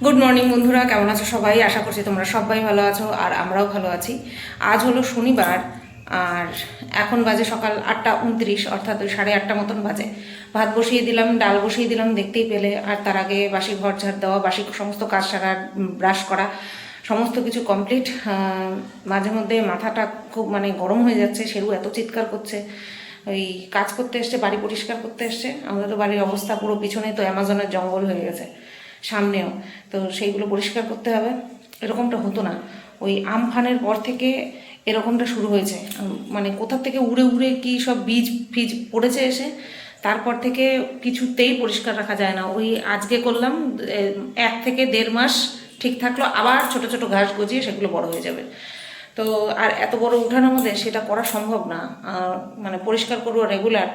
Good morning বন্ধুরা, কেমন আছো সবাই? আশা করছি তোমরা সবাই ভালো আছো আর আমরাও ভালো আছি। আজ হলো শনিবার আর এখন বাজে সকাল 8:29, অর্থাৎ ওই 8:30 মতন বাজে। ভাত বসিয়ে দিলাম, ডাল বসিয়ে দিলাম, দেখতেই পেলে। আর তার আগে বাসি ঘর ঝাড় দেওয়া, বাসি সমস্ত কাজ সারা, ব্রাশ করা, সমস্ত কিছু কমপ্লিট। মাঝে মধ্যে মাথাটা খুব গরম হয়ে যাচ্ছে, সেরু এত চিৎকার করছে। ওই কাজ করতে এসছে, বাড়ি পরিষ্কার করতে এসছে। আমাদের তো বাড়ির অবস্থা পুরো পিছনে তো অ্যামাজনের জঙ্গল হয়ে গেছে, সামনেও তো সেইগুলো পরিষ্কার করতে হবে। এরকমটা হতো না, ওই আমফানের পর থেকে এরকমটা শুরু হয়েছে। কোথা থেকে উড়ে উড়ে কি সব বীজ ফিজ পড়েছে এসে, তারপর থেকে কিছুতেই পরিষ্কার রাখা যায় না। ওই আজকে করলাম 1 থেকে 1.5 মাস ঠিক থাকলো, আবার ছোট ছোট ঘাস গজিয়ে সেগুলো বড় হয়ে যাবে। তো আর এত বড় উঠানের মধ্যে সেটা করা সম্ভব না, পরিষ্কার করবো রেগুলার,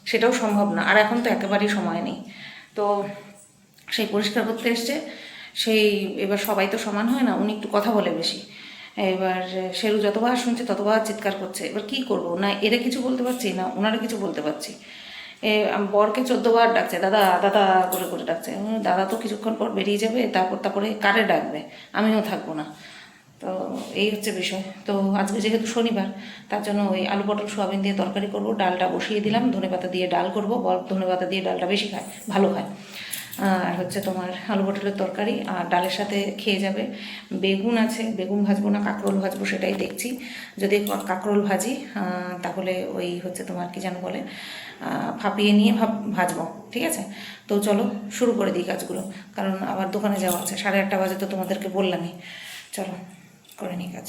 সেটাও সম্ভব না। আর এখন তো একেবারেই সময় নেই। তো সেই পরিষ্কার করতে এসছে, সেই এবার সবাই তো সমান হয় না, উনি একটু কথা বলে বেশি। এবার শেরু যতবার শুনছে ততবার চিৎকার করছে। এবার কি করব, না এরা কিছু বলতে পারছি না ওনারা কিছু বলতে পারছি। বরকে 14 বার ডাকছে, দাদা দাদা করে করে ডাকছে। দাদা তো কিছুক্ষণ পর বেরিয়ে যাবে, তারপরে কারে ডাকবে, আমিও থাকবো না। তো এই হচ্ছে বিষয়। তো আজকে যেহেতু শনিবার, তার জন্য ওই আলু পটল সোয়াবিন দিয়ে তরকারি করব। ডালটা বসিয়ে দিলাম, ধনেপাতা দিয়ে ডাল করব। বর ধনেপাতা দিয়ে ডালটা বেশি খায়, ভালো খায়। আর হচ্ছে তোমার আলু পটলের তরকারি, আর ডালের সাথে খেয়ে যাবে। বেগুন আছে, বেগুন ভাজবো না কাঁকরোল ভাজবো সেটাই দেখছি। যদি কাঁকরোল ভাজি তাহলে ওই হচ্ছে তোমার কি যেন বলে, ফাঁপিয়ে নিয়ে ভাজবো। ঠিক আছে, তো চলো শুরু করে দিই কাজগুলো, কারণ আবার দোকানে যাওয়া আছে। 8:30 বাজে তো তোমাদেরকে বললামই। চলো করে নিই কাজ।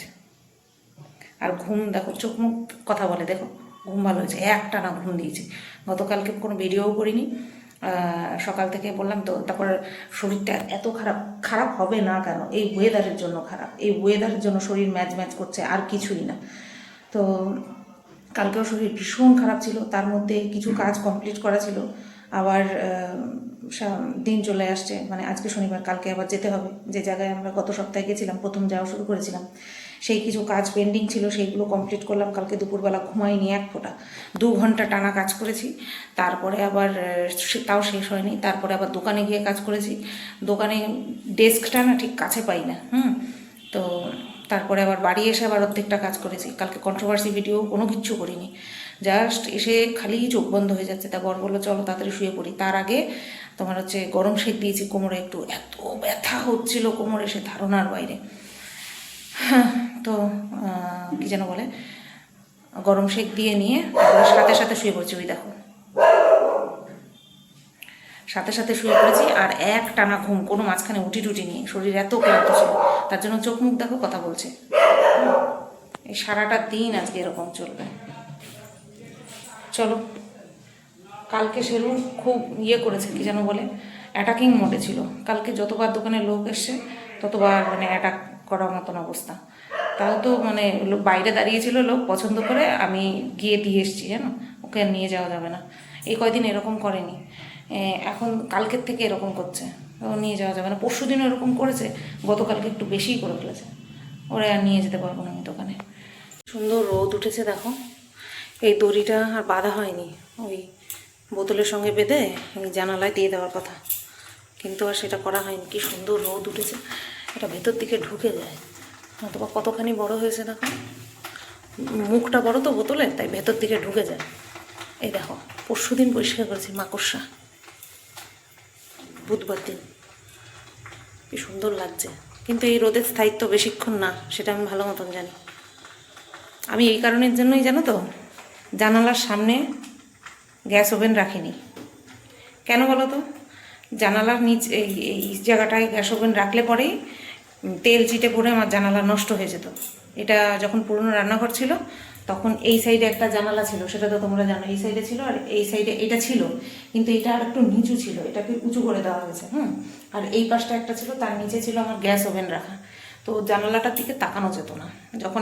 আর ঘুম দেখো, চোখ মুখ কথা বলে, দেখো ঘুম ভালো হয়েছে, একটানা ঘুম দিয়েছি। গতকালকে কোনো ভিডিওও করিনি, সকাল থেকে বললাম তো। তারপর শরীরটা এত খারাপ, খারাপ হবে না কেন, এই ওয়েদারের জন্য খারাপ। এই ওয়েদারের জন্য শরীর ম্যাচ ম্যাচ করছে, আর কিছুই না। তো কালকেও শরীর ভীষণ খারাপ ছিল, তার মধ্যে কিছু কাজ কমপ্লিট করা ছিল। আবার দিন চলে আসছে, আজকে শনিবার, কালকে আবার যেতে হবে যে জায়গায় আমরা গত সপ্তাহে গেছিলাম, প্রথম যাওয়া শুরু করেছিলাম। সেই কিছু কাজ পেন্ডিং ছিল, সেইগুলো কমপ্লিট করলাম। কালকে দুপুরবেলা ঘুমাইনি এক ফোঁটা, 2 ঘন্টা টানা কাজ করেছি। তারপরে আবার তাও শেষ হয়নি, তারপরে আবার দোকানে গিয়ে কাজ করেছি। দোকানে ডেস্কটা না ঠিক কাছে পাই না, তো তারপরে আবার বাড়ি এসে আবার অর্ধেকটা কাজ করেছি। কালকে কন্ট্রোভার্সি ভিডিও কোনো কিচ্ছু করিনি, জাস্ট এসে খালি চোখ বন্ধ হয়ে যাচ্ছে। তা বর বললো চলো তাড়াতাড়ি শুয়ে পড়ি। তার আগে তোমার হচ্ছে গরম সেঁক দিয়েছি কোমরে, একটু এত ব্যথা হচ্ছিল কোমরে, সে ধারণার বাইরে। হ্যাঁ, তো কী যেন বলে, গরম সেঁক দিয়ে নিয়ে তারপরে সাথে সাথে শুয়ে পড়ছি। ওই দেখো, সাথে সাথে শুয়ে পড়েছি, আর এক টানা ঘুম, কোনো মাঝখানে উঠি টুটি নিয়ে। শরীর এত ক্লান্ত ছিল, তার জন্য চোখ মুখ দেখো কথা বলছে। এই সারাটা দিন আজকে এরকম চলবে। চলো, কালকে শেরু খুব করেছে, কি যেন বলে, অ্যাটাকিং মোডে ছিল। কালকে যতবার দোকানে লোক এসছে ততবার অ্যাটাক করার মতন অবস্থা। তাও তো বাইরে দাঁড়িয়েছিল লোক পছন্দ করে, আমি গিয়ে দিয়ে এসছি, জানো, ওকে নিয়ে যাওয়া যাবে না। এই কয়দিন এরকম করেনি, এখন কালকের থেকে এরকম করছে, ও নিয়ে যাওয়া যাবে না। পরশু দিনও এরকম করেছে, গতকালকে একটু বেশিই করে ফেলেছে। ওরা আর নিয়ে যেতে পারবো না আমি দোকানে। সুন্দর রোদ উঠেছে দেখো। এই দড়িটা আর বাঁধা হয়নি, ওই বোতলের সঙ্গে বেঁধে এই জানালায় দিয়ে দেওয়ার কথা, কিন্তু আর সেটা করা হয়নি। কি সুন্দর রোদ উঠেছে, এটা ভেতর দিকে ঢুকে যায়। অথবা কতখানি বড় হয়েছে দেখো, মুখটা বড় তো বোতলের, তাই ভেতর দিকে ঢুকে যায়। এই দেখো, পরশু দিন পরিষ্কার করেছি, মাকড়সা, বুধবার দিন। কি সুন্দর লাগছে, কিন্তু এই রোদের স্থায়িত্ব বেশিক্ষণ না, সেটা আমি ভালো মতন জানি। আমি এই কারণের জন্যই, জানো তো, জানালার সামনে গ্যাস ওভেন রাখিনি। কেন বলো তো, জানালার নিচে এই জায়গাটায় গ্যাস ওভেন রাখলে পরেই তেল চিটে পড়ে আমার জানালা নষ্ট হয়ে যেত। এটা যখন পুরনো রান্নাঘর ছিল তখন এই সাইডে একটা জানালা ছিল, সেটা তো তোমরা জানো, এই সাইডে ছিল, আর এই সাইডে এটা ছিল, কিন্তু এটা আর একটু নিচু ছিল, এটাকে উঁচু করে দেওয়া হয়েছে। আর এই পাশটা একটা ছিল, তার নিচে ছিল আমার গ্যাস ওভেন রাখা। তো জানালাটার দিকে তাকানো যেত না। যখন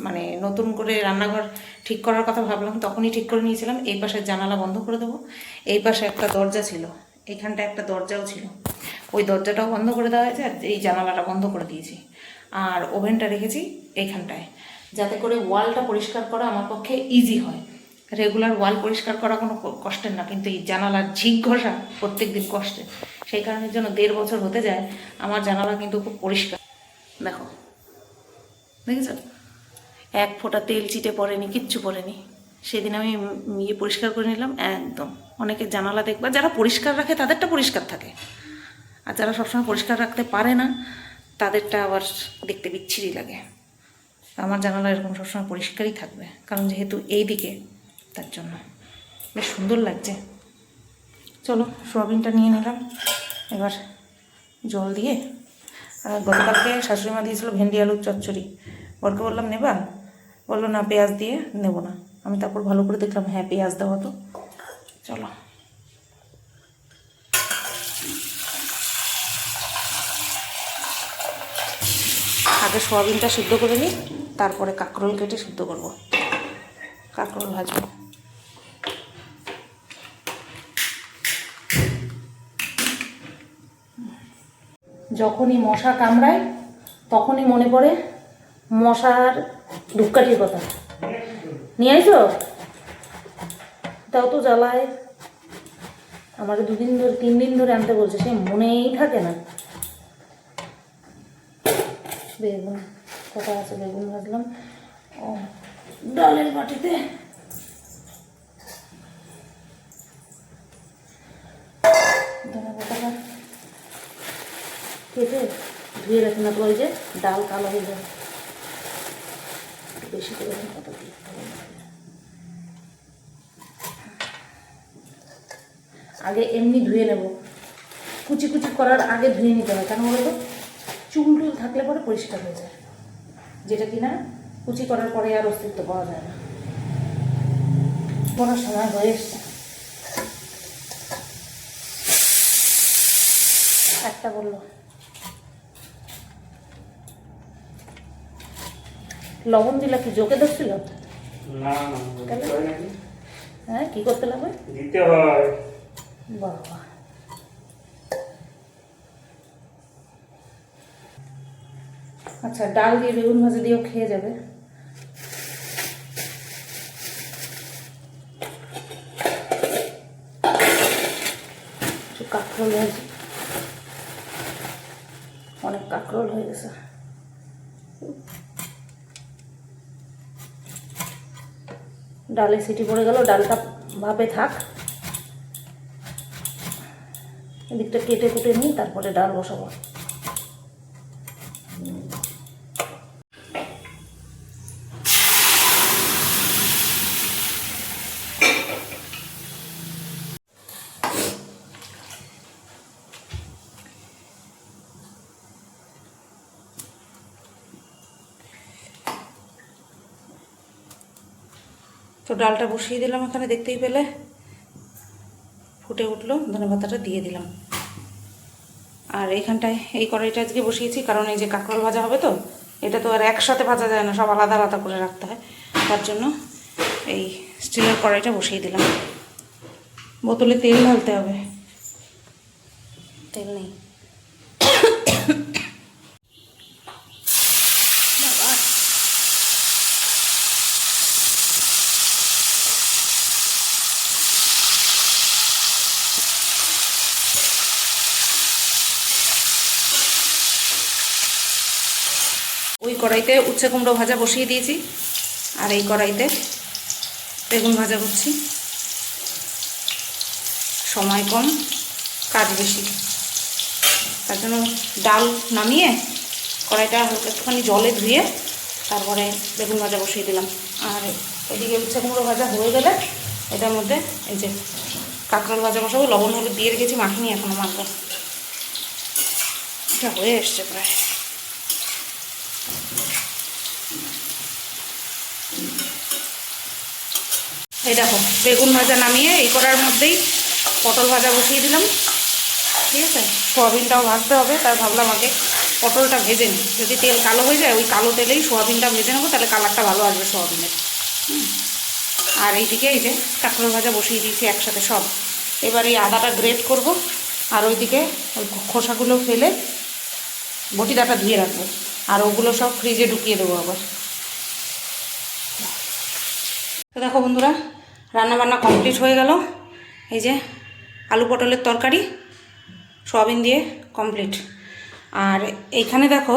আমি নতুন করে রান্নাঘর ঠিক করার কথা ভাবলাম, তখনই ঠিক করে নিয়েছিলাম এই পাশের জানালা বন্ধ করে দেবো। এই পাশে একটা দরজা ছিল, এইখানটা একটা দরজাও ছিল, ওই দরজাটাও বন্ধ করে দেওয়া হয়েছে, আর এই জানালাটা বন্ধ করে দিয়েছি। আর ওভেনটা রেখেছি এইখানটায়, যাতে করে ওয়ালটা পরিষ্কার করা আমার পক্ষে ইজি হয়। রেগুলার ওয়াল পরিষ্কার করা কোনো কষ্টের না, কিন্তু এই জানালার ঝিক ঘষা প্রত্যেক দিন কষ্টের। সেই কারণের জন্য 1.5 বছর হতে যায়, আমার জানালা কিন্তু খুব পরিষ্কার। দেখো, দেখেছ, এক ফোঁটা তেল চিটে পড়েনি, কিচ্ছু পড়েনি। সেদিন আমি পরিষ্কার করে নিলাম একদম। অনেকের জানালা দেখবা, যারা পরিষ্কার রাখে তাদেরটা পরিষ্কার থাকে, আর যারা সবসময় পরিষ্কার রাখতে পারে না তাদেরটা আবার দেখতে বিচ্ছিরি লাগে। আমার জানালা এরকম সবসময় পরিষ্কারই থাকবে, কারণ যেহেতু এই দিকে, তার জন্য বেশ সুন্দর লাগছে। চলো, সোয়াবিনটা নিয়ে নিলাম, এবার জল দিয়ে। গতকালকে শাশুড়িমা দিয়েছিল ভেন্ডি আলুর চচ্চড়ি, বরকে বললাম নেবা, বললো না পেঁয়াজ দিয়ে নেব না। আমি তারপর ভালো করে দেখলাম, হ্যাঁ পেঁয়াজ দেওয়া তো। চলো, আগে সোয়াবিনটা সিদ্ধ করে নিই, তারপরে কাঁকরোল কেটে সিদ্ধ করব, কাঁকরোল ভাজবো। যখনই মশা কামড়ায় তখনই মনে পড়ে মশার ধূপকাঠির কথা। নিয়ে আইছো? তাও তো জ্বালায়, আমাকে 2 দিন ধরে 3 দিন ধরে আনতে বলছে, সে মনেই থাকে না। বেগুন কটা আছে, বেগুন ভাজলাম। ও ডালের বাটিতে ধনে পাতাটা কেটে ধুয়ে রাখি, না তো ওই যে ডাল কালো হয়ে যায়। বেশি করে পাতা দিয়ে আগে এমনি ধুয়ে নেব, কুচি কুচি করার আগে ধুয়ে নিতে হয়। কেন বলো তো, চুল টুল থাকলে পরে পরিষ্কার হয়ে যায়, যেটা কিনা কুচি করার পরে আর অস্তিত্ব পাওয়া যায় না। পড়ার সময় হয়ে এসছে, একটা বললো। লবণ দিলা কি জোকে ধরছিল? না, হ্যাঁ, কি করতে লাগবে? দিতে হয়। বাবা, আচ্ছা, ডাল দিয়ে বেগুন ভাজা দিয়েও খেয়ে যাবে। কাঁকরোল ভাজি, অনেক কাঁকরোল হয়ে গেছে। ডালে সিটি পড়ে গেল, ডালটা ভাবে থাক, এদিকটা কেটে কুটে নিই, তারপরে ডাল বসাবো। তো ডালটা বসিয়ে দিলাম, এখানে দেখতেই পেলে ফুটে উঠলো, ধনেপাতাটা দিয়ে দিলাম। আর এইখানটায় এই কড়াইটা আজকে বসিয়েছি, কারণ এই যে কাঁকরোল ভাজা হবে তো, এটা তো আর একসাথে ভাজা যায় না, সব আলাদা আলাদা করে রাখতে হয়। তার জন্য এই স্টিলের কড়াইটা বসিয়ে দিলাম। বোতলে তেল ঢালতে হবে, তেল নেই। ওই কড়াইতে উচ্ছে কুমড়ো ভাজা বসিয়ে দিয়েছি, আর এই কড়াইতে বেগুন ভাজা করছি। সময় কম, কাজ বেশি, তার জন্য ডাল নামিয়ে কড়াইটা হালকা একটুখানি জলে ধুয়ে তারপরে বেগুন ভাজা বসিয়ে দিলাম। আর এদিকে উচ্ছে কুমড়ো ভাজা হয়ে গেলে এটার মধ্যে এই যে কাঁকরোল ভাজা বসাবো। লবণ হলুদ দিয়ে রেখেছি, মাখিনি এখনও মাখবো। এটা হয়ে এসছে প্রায়। এই দেখো, বেগুন ভাজা নামিয়ে এই করার মধ্যেই পটল ভাজা বসিয়ে দিলাম। ঠিক আছে, সোয়াবিনটাও ভাজতে হবে, তাই ভাবলাম আগে পটলটা ভেজে নিই। যদি তেল কালো হয়ে যায়, ওই কালো তেলেই সোয়াবিনটা ভেজে নেবো, তাহলে কালারটা ভালো আসবে সোয়াবিনের। আর এইদিকে এই যে কাঁকরোল ভাজা বসিয়ে দিয়েছি একসাথে সব। এবার এই আদাটা গ্রেট করব, আর ওইদিকে ওই খোসাগুলো ফেলে বটিদাটা ধুয়ে রাখবো, আর ওগুলো সব ফ্রিজে ঢুকিয়ে দেবো আবার। তো দেখো বন্ধুরা, রান্নাবান্না কমপ্লিট হয়ে গেল। এই যে আলু পটলের তরকারি, সোয়াবিন দিয়ে কমপ্লিট। আর এইখানে দেখো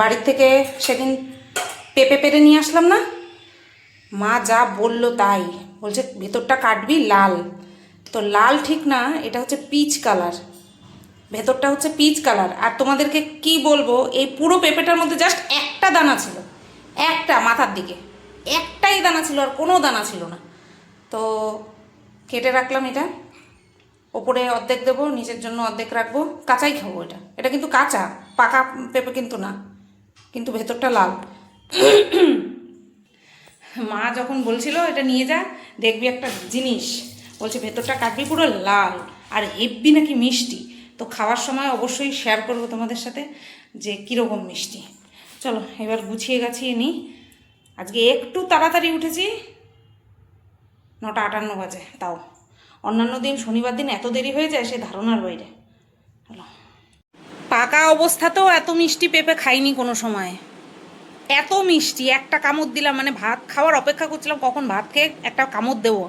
বাড়ির থেকে সেদিন পেঁপে পেরে নিয়ে আসলাম না, মা যা বললো তাই, বলছে ভেতরটা কাটবি লাল, তো লাল ঠিক না, এটা হচ্ছে পিচ কালার, ভেতরটা হচ্ছে পিচ কালার। আর তোমাদেরকে কি বলবো, এই পুরো পেঁপেটার মধ্যে জাস্ট একটা দানা ছিল, একটা মাথার দিকে একটাই দানা ছিল, আর কোনো দানা ছিল না। তো কেটে রাখলাম এটা, ওপরে অর্ধেক দেবো, নিচের জন্য অর্ধেক রাখবো, কাঁচাই খাবো এটা। এটা কিন্তু কাঁচা, পাকা পেঁপে কিন্তু না, কিন্তু ভেতরটা লাল। মা যখন বলছিল এটা নিয়ে যা, দেখবি একটা জিনিস, বলছে ভেতরটা কাটবি পুরো লাল, আর হেব্বি নাকি মিষ্টি। তো খাওয়ার সময় অবশ্যই শেয়ার করবো তোমাদের সাথে যে কীরকম মিষ্টি। চলো এবার গুছিয়ে গাছিয়ে নিই। আজকে একটু তাড়াতাড়ি উঠেছি, 9:58 বাজে, তাও অন্যান্য দিন শনিবার দিন এত দেরি হয়ে যায় সে ধারণার বাইরে। চলো, পাকা অবস্থাতেও এত মিষ্টি পেঁপে খাইনি কোনো সময়, এত মিষ্টি। একটা কামড় দিলাম, মানে ভাত খাওয়ার অপেক্ষা করছিলাম কখন ভাত খেয়ে একটা কামড় দেবো।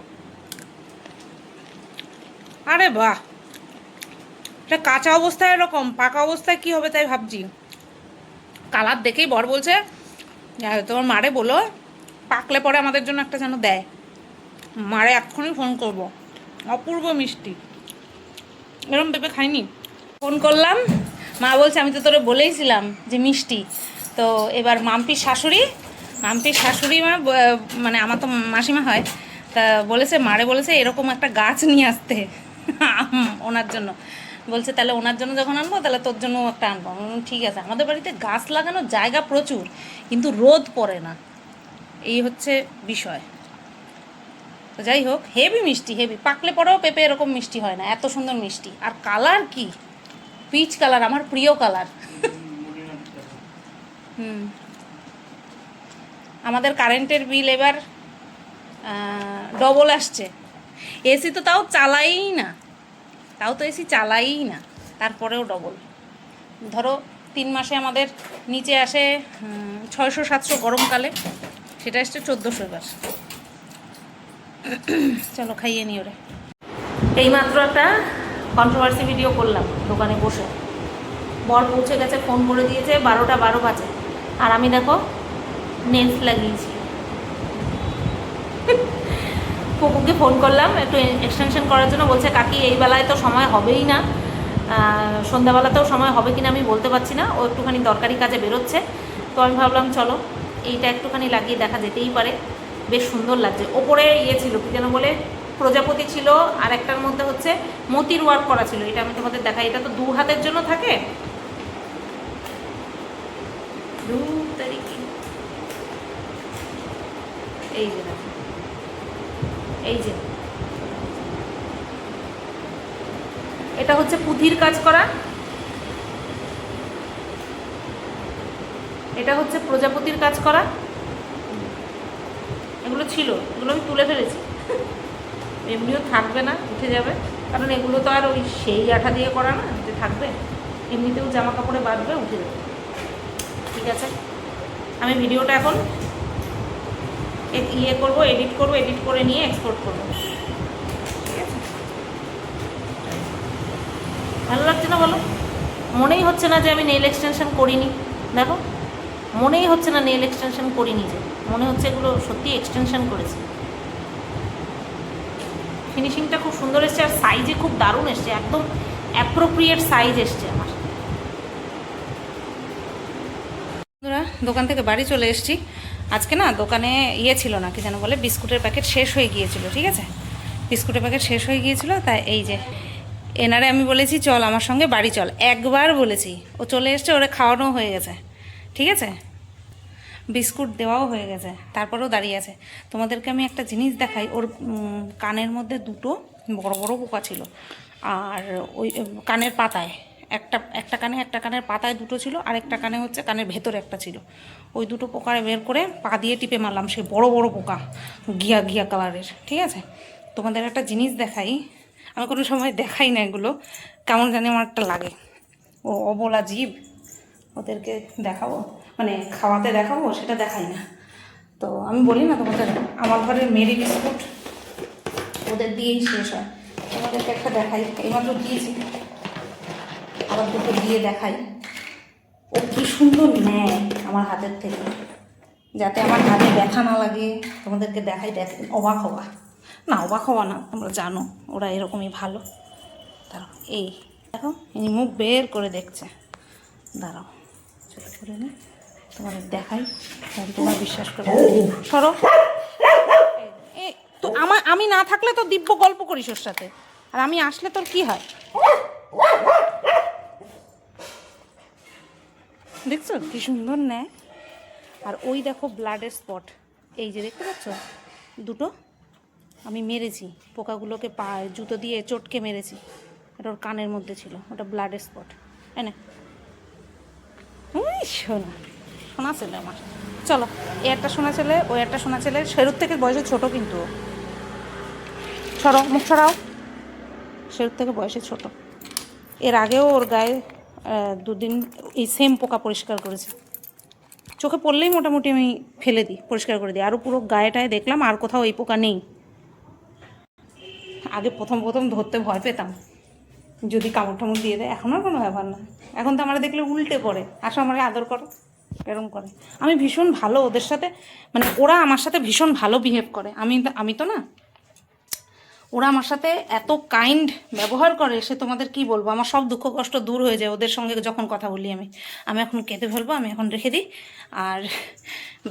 আরে বাহ, এটা কাঁচা অবস্থায় এরকম, পাকা অবস্থায় কি হবে তাই ভাবছি। কালার দেখেই বর বলছে তোমার মারে বলো পাকলে পরে আমাদের জন্য একটা যেন দেয়। মারে এক্ষুনি ফোন করব, অপূর্ব মিষ্টি, এরকম পেঁপে খাইনি। ফোন করলাম, মা বলছে আমি তো তোরে বলেইছিলাম যে মিষ্টি। তো এবার মাম্পির শাশুড়ি মানে আমার তো মাসিমা হয়, তা বলেছে মারে বলেছে এরকম একটা গাছ নিয়ে আসতে ওনার জন্য। বলছে তাহলে ওনার জন্য যখন আনবো তাহলে তোর জন্য একটা আনবো। ঠিক আছে। আমাদের বাড়িতে গাছ লাগানোর জায়গা প্রচুর, কিন্তু রোদ পড়ে না, এই হচ্ছে বিষয়। তো যাই হোক, হেভি মিষ্টি, হেভি। পাকলে পরেও পেঁপে এরকম মিষ্টি হয় না, এত সুন্দর মিষ্টি। আর কালার কি পিচ কালার, আমার প্রিয় কালার। আমাদের কারেন্টের বিল এবার ডবল আসছে। এসি তো তাও চালাই না, এসি চালাই না, তারপরেও ডবল। ধরো 3 মাসে আমাদের নিচে আসে 600-700 গরমকালে, সেটা আসছে 1400 এবার। চলো খাইয়ে নি ওরে। এইমাত্র একটা কন্ট্রোভার্সি ভিডিও করলাম দোকানে বসে, বর পৌঁছে গেছে, ফোন করে দিয়েছে 12:12 বাজে, আর আমি দেখো নেলস লাগিয়েছি। পুকুকে ফোন করলাম একটু এক্সটেনশন করার জন্য, বলছে কাকি এই বেলায় তো সময় হবেই না, সন্ধ্যাবেলাতেও সময় হবে কিনা আমি বলতে পারছি না, ও একটুখানি দরকারি কাজে বেরোচ্ছে। তো আমি ভাবলাম চলো এইটা একটুখানি লাগিয়ে দেখা যেতেই পারে, বেশ সুন্দর লাগছে। ওপরে ছিল কি যেন বলে, প্রজাপতি ছিল, আর একটার মধ্যে হচ্ছে মতির ওয়ার্ক করা ছিল। এটা আমি তোমাদের দেখাই, এটা তো 2 হাতের জন্য থাকে। 2 তারিখে এই যে দেখো, এই যে এটা হচ্ছে পুঁথির কাজ করা, এটা হচ্ছে প্রজাপতির কাজ করা। এগুলো ছিল, এগুলো আমি তুলে ফেলেছি, এমনিও থাকবে না, উঠে যাবে, কারণ এগুলো তো আর ওই সেই আঠা দিয়ে করা না যে থাকবে, এমনিতেও জামা কাপড়ে বাঁধবে, উঠে যাবে। ঠিক আছে, আমি ভিডিওটা এখন করবো, এডিট করে নিয়ে এক্সপোর্ট করবো। ঠিক আছে, ভালো লাগছে না বলো? মনেই হচ্ছে না যে আমি নেল এক্সটেনশন করিনি। দেখো, মনেই হচ্ছে না নেল এক্সটেনশন করিনি, যে মনে হচ্ছে এগুলো সত্যি এক্সটেনশন করেছি। ফিনিশিংটা খুব সুন্দর এসছে, আর সাইজে খুব দারুণ এসছে, একদম অ্যাপ্রোপ্রিয়েট সাইজ এসছে আমার। দোকান থেকে বাড়ি চলে এসেছি। আজকে না দোকানে ছিল না, কি যেন বলে, বিস্কুটের প্যাকেট শেষ হয়ে গিয়েছিল। ঠিক আছে, বিস্কুটের প্যাকেট শেষ হয়ে গিয়েছিল, তাই এই যে এনারে আমি বলেছি চল আমার সঙ্গে বাড়ি চল, একবার বলেছি, ও চলে এসছে, ওরে খাওয়ানো হয়ে গেছে। ঠিক আছে, বিস্কুট দেওয়াও হয়ে গেছে, তারপরেও দাঁড়িয়ে আছে। তোমাদেরকে আমি একটা জিনিস দেখাই, ওর কানের মধ্যে 2টো বড় বড় পোকা ছিল, আর ওই কানের পাতায় একটা কানের পাতায় 2টো ছিল, আর একটা কানে হচ্ছে কানের ভেতরে একটা ছিল। ওই 2টো পোকা বের করে পা দিয়ে টিপে মারলাম, সে বড় বড় পোকা, ঘিয়া ঘিয়া কালারের। ঠিক আছে, তোমাদের একটা জিনিস দেখাই, আমি কোনো সময় দেখাই না এগুলো, কেমন জানি আমার একটা লাগে, ও অবলা জীব, ওদেরকে দেখাবো, মানে খাওয়াতে দেখাবো, সেটা দেখাই না। তো আমি বলি না তোমাদের, আমার ঘরের মেরি বিস্কুট ওদের দিয়েই শেষ হয়। তোমাদেরকে একটা দেখাই, এইমাত্র দিয়েছি, আবার দুটো দিয়ে দেখাই। ও কি সুন্দর নেয় আমার হাতের থেকে, যাতে আমার হাতে ব্যথা না লাগে। তোমাদেরকে দেখাই, অবাক হওয়া না, অবাক হওয়া না, তোমরা জানো ওরা এরকমই ভালো। দাঁড়াও, এই দেখো এই মুখ বের করে দেখছে। দাঁড়াও ছোটো করে নি, তোমাদের দেখাই, তাহলে তোমরা বিশ্বাস করবে। সরো, তো আমি না থাকলে তো দিব্য গল্প করিস ওর সাথে, আর আমি আসলে তোর কি হয় দেখছো কি সুন্দর নেয়। আর ওই দেখো ব্লাডের স্পট, এই যে দেখতে পাচ্ছ দুটো আমি মেরেছি, পোকাগুলোকে জুতো দিয়ে চটকে মেরেছি। এটা ওর কানের মধ্যে ছিল, ওটা ব্লাডের স্পট। না শোনা, শোনা ছেলে আমার। চলো, এ একটা শোনা ছেলে, ওই একটা শোনা ছেলে, শেরুর থেকে বয়সে ছোট, কিন্তু সরাও, মুখ সরাও, শেরুর থেকে বয়সে ছোট। এর আগেও ওর গায়ে 2 দিন এই সেম পোকা পরিষ্কার করেছি। চোখে পড়লেই মোটামুটি আমি ফেলে দিই, পরিষ্কার করে দিই। আরও পুরো গায়েটায় দেখলাম আর কোথাও এই পোকা নেই। আগে প্রথম ধরতে ভয় পেতাম, যদি কামড় টামড় দিয়ে দেয়। এখন আর কোনো ব্যাপার না, এখন তো আমরা দেখলে উল্টে পড়ে, আসো আমাকে আদর করো, এরকম করে। আমি ভীষণ ভালো ওদের সাথে, মানে ওরা আমার সাথে ভীষণ ভালো বিহেভ করে। আমি তো না, ওরা আমার সাথে এত কাইন্ড ব্যবহার করে, সে তোমাদের কি বলবো। আমার সব দুঃখ কষ্ট দূর হয়ে যায় ওদের সঙ্গে যখন কথা বলি। আমি এখন কেঁদে ফেলবো, আমি এখন রেখে দিই। আর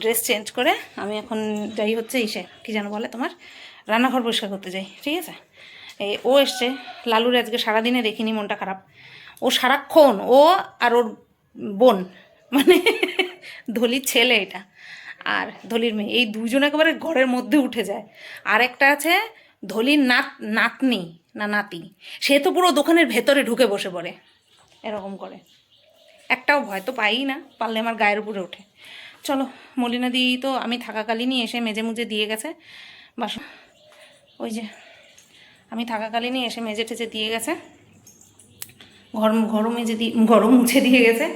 ড্রেস চেঞ্জ করে আমি এখন যাই হচ্ছে কী যেন বলে তোমার, রান্নাঘর পরিষ্কার করতে যাই, ঠিক আছে। ও এসছে, লালুর আজকে সারাদিনে দেখিনি, মনটা খারাপ। ও সারাক্ষণ, ও আর ওর বোন, মানে ধলির ছেলে এটা আর ধলির মেয়ে, এই দুজন একেবারে ঘরের মধ্যে উঠে যায়। আর একটা আছে ধলির নাতনি না নাতি, সে তো পুরো দোকানের ভেতরে ঢুকে বসে পড়ে, এরকম করে। একটাও ভয় তো পাই না, পারলে আমার গায়ের উপরে ওঠে। চলো, মলিনা দি তো আমি থাকাকালীনই এসে মেজে মুজে দিয়ে গেছে বাসন, ওই যে আমি থাকাকালীনই এসে মেজে টেজে দিয়ে গেছে, ঘর মুছে দিয়ে গেছে।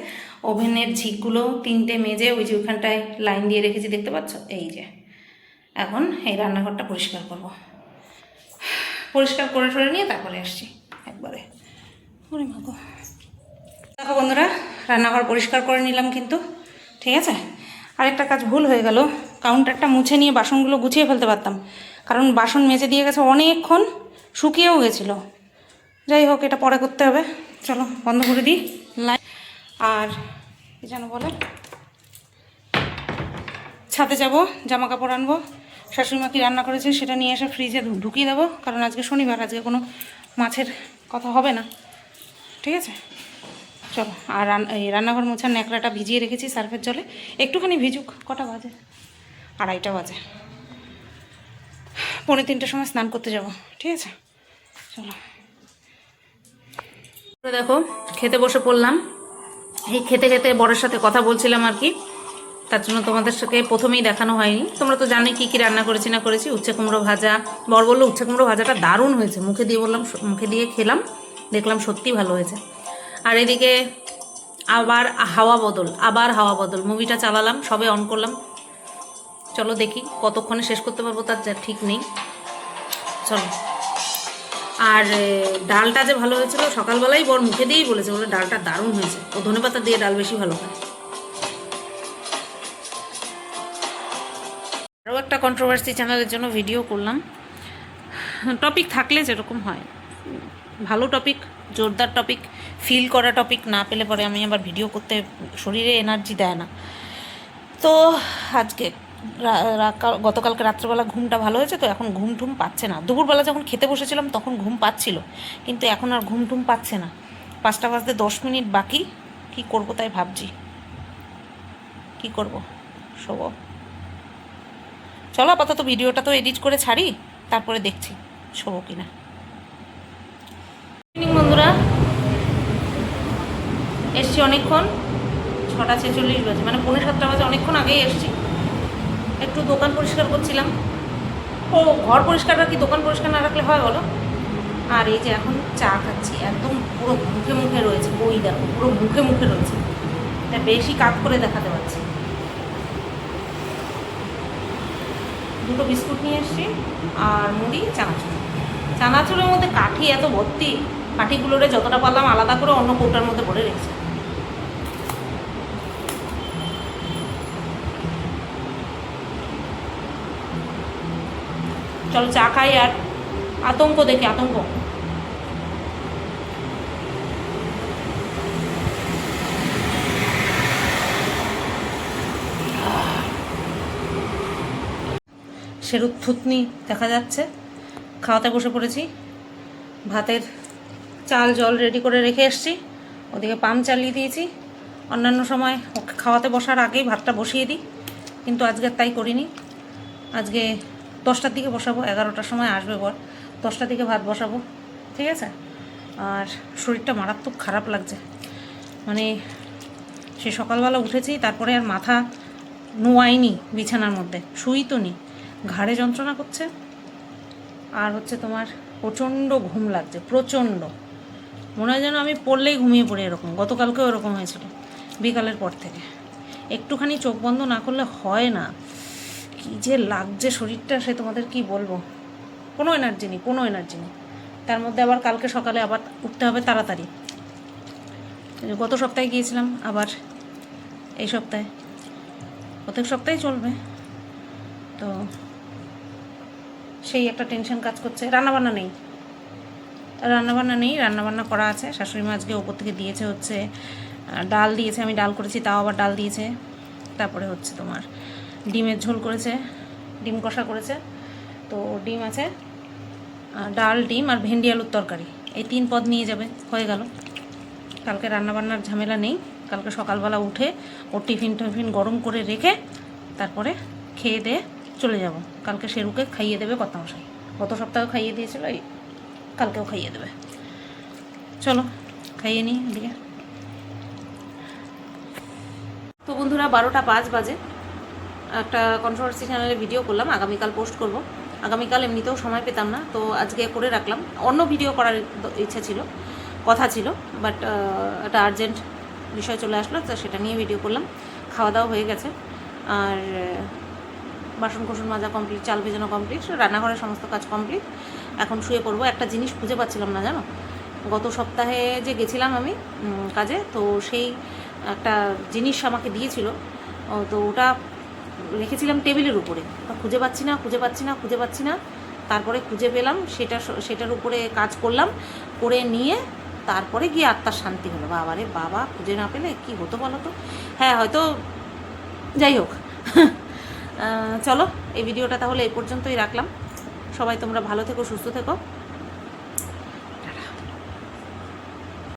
ওভেনের ঝিকগুলো 3টে মেজে ওই যে ওইখানটায় লাইন দিয়ে রেখেছি, দেখতে পাচ্ছ। এই যে এখন এই রান্নাঘরটা পরিষ্কার করব, পরিষ্কার করে নিয়ে তারপরে আসছি একবারে। ওরে মাগো, দেখো বন্ধুরা, রান্নাঘর পরিষ্কার করে নিলাম কিন্তু, ঠিক আছে। আরেকটা কাজ ভুল হয়ে গেল, কাউন্টারটা মুছে নিয়ে বাসনগুলো গুছিয়ে ফেলতে পারতাম, কারণ বাসন মেজে দিয়ে গেছে অনেকক্ষণ, শুকিয়েও গেছিলো। যাই হোক, এটা পরে করতে হবে। চলো বন্ধ করে দিই লাইট। আর কি যেন বলে, ছাদে যাব, জামা কাপড় আনবো, শাশুড়িমা কি রান্না করেছে সেটা নিয়ে এসে ফ্রিজে ঢুকিয়ে দেবো, কারণ আজকে শনিবার, আজকে কোনো মাছের কথা হবে না, ঠিক আছে। চলো, আর এই রান্নাঘর মোছার ন্যাকড়াটা ভিজিয়ে রেখেছি সার্ফের জলে, একটুখানি ভিজুক। কটা বাজে? 2:30 বাজে। 2:45টার সময় স্নান করতে যাব, ঠিক আছে। চলো, দেখো খেতে বসে পড়লাম। এই খেতে খেতে বরের সাথে কথা বলছিলাম আর কি, তার জন্য তোমাদের সাথে প্রথমেই দেখানো হয়নি। তোমরা তো জানোই কী কী রান্না করেছি না করেছি। উচ্ছে কুমড়ো ভাজা, বর বললো উচ্ছে কুমড়ো ভাজাটা দারুণ হয়েছে, মুখে দিয়ে খেলাম, দেখলাম সত্যি ভালো হয়েছে। আর এদিকে আবার হাওয়া বদল মুভিটা চালালাম, সবে অন করলাম। চলো দেখি কতক্ষণে শেষ করতে পারবো তার যা ঠিক নেই। চলো, আর ডালটা যে ভালো হয়েছিল, সকালবেলাই বর মুখে দিয়েই বলেছে, বলে ডালটা দারুণ হয়েছে। ও ধনেপাতা দিয়ে ডাল বেশি ভালো হয়। আরও একটা কন্ট্রোভার্সি চ্যানেলের জন্য ভিডিও করলাম। টপিক থাকলে যেরকম হয়, ভালো টপিক, জোরদার টপিক, ফিল করা টপিক না পেলে পরে আমি আবার ভিডিও করতে শরীরে এনার্জি দেয় না। তো আজকে গতকালকে রাত্রেবেলা ঘুমটা ভালো হয়েছে, তো এখন ঘুম টুম পাচ্ছে না। দুপুরবেলা যখন খেতে বসেছিলাম তখন ঘুম পাচ্ছিল, কিন্তু এখন আর ঘুম টুম পাচ্ছে না। 5টা বাজতে 10 মিনিট বাকি, কি করব তাই ভাবছি, কি করব, শোবো। চলো আপাতত ভিডিওটা তো এডিট করে ছাড়ি, তারপরে দেখছি শোবো কিনা। বন্ধুরা, এসছি অনেকক্ষণ, 6:46 বাজে, মানে 6:45 বাজে, অনেকক্ষণ আগেই এসছি। একটু দোকান পরিষ্কার করছিলাম। ও ঘর পরিষ্কার রাখি, দোকান পরিষ্কার না রাখলে হয় বলো। আর এই যে এখন চা খাচ্ছি, একদম পুরো মুখে রয়েছে, ওই দেখো পুরো মুখে রয়েছে, এটা বেশি কাজ করে দেখাতে পারছি। 2টো বিস্কুট নিয়ে এসছি আর মুড়ি, চানাচুর। চানাচুরের মধ্যে কাঠি এত ভর্তি, কাঠিগুলোরে যতটা পারলাম আলাদা করে অন্য কৌটার মধ্যে ভরে রেখেছি। চলো চা খাই আর আতঙ্ক দেখি, আতঙ্ক। সেরু থুতনি দেখা যাচ্ছে। খাওয়াতে বসে পড়েছি। ভাতের চাল জল রেডি করে রেখে এসছি, ওদিকে পাম্প চালিয়ে দিয়েছি। অন্যান্য সময় ওকে খাওয়াতে বসার আগেই ভাতটা বসিয়ে দিই, কিন্তু আজকে তাই করিনি। আজকে 10টার দিকে বসাবো, 11টার সময় আসবে বর, 10টার দিকে ভাত বসাবো, ঠিক আছে। আর শরীরটা মারাত্মক খারাপ লাগছে, মানে সে সকালবেলা উঠেছি, তারপরে আর মাথা নোয়াইনি বিছানার মধ্যে, শুই তো নি, ঘাড়ে যন্ত্রণা করছে। আর হচ্ছে তোমার প্রচণ্ড ঘুম লাগছে, প্রচণ্ড, মনে হয় যেন আমি পড়লেই ঘুমিয়ে পড়ি, এরকম। গতকালকেও এরকম হয়েছিল বিকালের পর থেকে। একটুখানি চোখ বন্ধ না করলে হয় না, কী যে লাগছে শরীরটা, সে তোমাদের কি বলবো। কোনো এনার্জি নেই, কোনো এনার্জি নেই। তার মধ্যে আবার কালকে সকালে আবার উঠতে হবে তাড়াতাড়ি। গত সপ্তাহে গিয়েছিলাম, আবার এই সপ্তাহে, প্রত্যেক সপ্তাহে চলবে তো, সেই একটা টেনশন কাজ করছে। রান্নাবান্না নেই, রান্নাবান্না করা আছে। শাশুড়ি মা আজকে ওপর থেকে দিয়েছে হচ্ছে ডাল দিয়েছে, আমি ডাল করেছি, তাও আবার ডাল দিয়েছে। তারপরে হচ্ছে তোমার ডিমের ঝোল করেছে, ডিম কষা করেছে, তো ডিম আছে, ডাল, ডিম আর ভেন্ডি আলুর তরকারি, এই 3 পদ নিয়ে যাবে, হয়ে গেল। কালকে রান্নাবান্নার ঝামেলা নেই। কালকে সকালবেলা উঠে ওর টিফিন গরম করে রেখে তারপরে খেয়ে দিয়ে চলে যাব। কালকে শেরুকে খাইয়ে দেবে কর্তামশাই, গত সপ্তাহে খাইয়ে দিয়েছিল, এই কালকেও খাইয়ে দেবে। চলো খাইয়ে নিই এদিকে। তো বন্ধুরা 12টা 5 বাজে, একটা কন্ট্রোভার্সি চ্যানেলে ভিডিও করলাম, আগামীকাল পোস্ট করব। আগামীকাল এমনিতেও সময় পেতাম না, তো আজকে করে রাখলাম। অন্য ভিডিও করার ইচ্ছা ছিল, কথা ছিল, বাট একটা আর্জেন্ট বিষয় চলে আসলো, তো সেটা নিয়ে ভিডিও করলাম। খাওয়া দাওয়া হয়ে গেছে, আর বাসন কোসন মাজা কমপ্লিট, চাল ভেজানো কমপ্লিট, রান্নাঘরের সমস্ত কাজ কমপ্লিট। এখন শুয়ে পড়বো। একটা জিনিস খুঁজে পাচ্ছিলাম না, জানো, গত সপ্তাহে যে গেছিলাম আমি কাজে, তো সেই একটা জিনিস আমাকে দিয়েছিল, তো ওটা রেখেছিলাম টেবিলের উপরে, খুঁজে পাচ্ছি না। তারপরে খুঁজে পেলাম, সেটার উপরে কাজ করলাম, করে নিয়ে তারপরে গিয়ে আত্মার শান্তি হলো। বাবা রে বাবা, খুঁজে না পেলে কি হতো বলো তো। হ্যাঁ, হয়তো, যাই হোক। চলো এই ভিডিওটা তাহলে এই পর্যন্তই রাখলাম। সবাই তোমরা ভালো থেকো, সুস্থ থেকো।